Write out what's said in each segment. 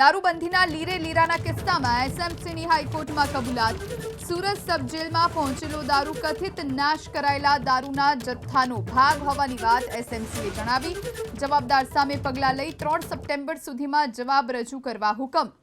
દારૂબંધીના લીરે લીરાના કિસ્સામાં એસએમસીની હાઈકોર્ટમાં કબૂલાત। સુરત સબ જેલમાં પહોંચેલો દારૂ કથિત નાશ કરાયેલા દારૂના જથ્થાનો ભાગ હોવાની વાત એસએમસીએ જણાવી। જવાબદાર સામે પગલાં લઈ 3 સપ્ટેમ્બર સુધીમાં જવાબ રજૂ કરવા હુકમ।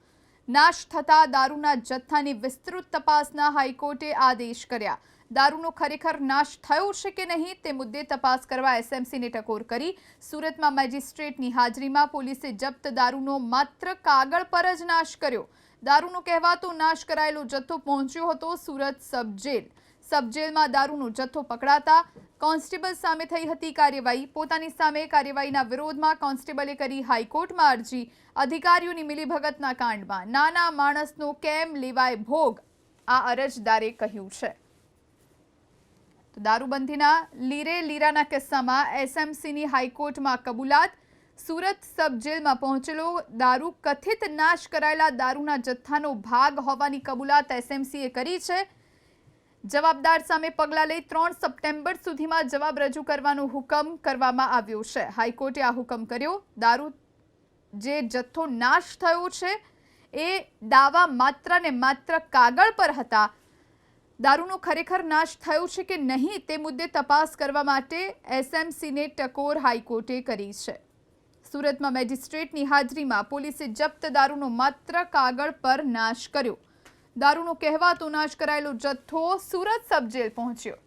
નાશ થતા દારૂના જથ્થાની વિસ્તૃત તપાસના હાઈકોર્ટે આદેશ કર્યા। દારૂનો ખરેખર નાશ થયો છે કે નહીં તે મુદ્દે તપાસ કરવા એસએમસીને ટકોર કરી। સુરતમાં મેજિસ્ટ્રેટની હાજરીમાં પોલીસે જપ્ત દારૂનો માત્ર કાગળ પર જ નાશ કર્યો। દારૂનો કહેવાતો નાશ કરાયેલો જથ્થો પહોંચ્યો હતો સુરત સબ જેલમાં દારૂનો જથ્થો પકડાતા કોન્સ્ટેબલ સામે થઈ હતી કાર્યવાહી। પોતાની સામે કાર્યવાહીના વિરોધમાં કોન્સ્ટેબલે કરી હાઈકોર્ટમાં અરજી। અધિકારીઓની મિલીભગતના કાંડમાં નાના માણસનો કેમ લેવાય ભોગ, આ અરજદારે કહ્યું છે। દારૂબંધીના લીરે લીરાના કિસ્સામાં એસએમસીની હાઈકોર્ટમાં કબૂલાત। સુરત સબ જેલમાં પહોંચેલો દારૂ કથિત નાશ કરાયેલા દારૂના જથ્થાનો ભાગ હોવાની કબૂલાત એસએમસીએ કરી છે। જવાબદાર સામે પગલાં લઈ 3 સપ્ટેમ્બર સુધીમાં જવાબ રજૂ કરવાનો હુકમ કરવામાં આવ્યો છે। હાઈકોર્ટે આ હુકમ કર્યો। દારૂ જે જથ્થો નાશ થયો છે એ દાવા માત્ર ને માત્ર કાગળ પર હતા। દારૂનો ખરેખર નાશ થયો છે કે નહીં તે મુદ્દે તપાસ કરવા માટે એસએમસીને ટકોર હાઈકોર્ટે કરી છે। સુરતમાં મેજિસ્ટ્રેટની હાજરીમાં પોલીસે જપ્ત દારૂનો માત્ર કાગળ પર નાશ કર્યો। દારૂનો કહેવાતો નાશ કરાયેલો જથ્થો સુરત સબ જેલ પહોંચ્યો।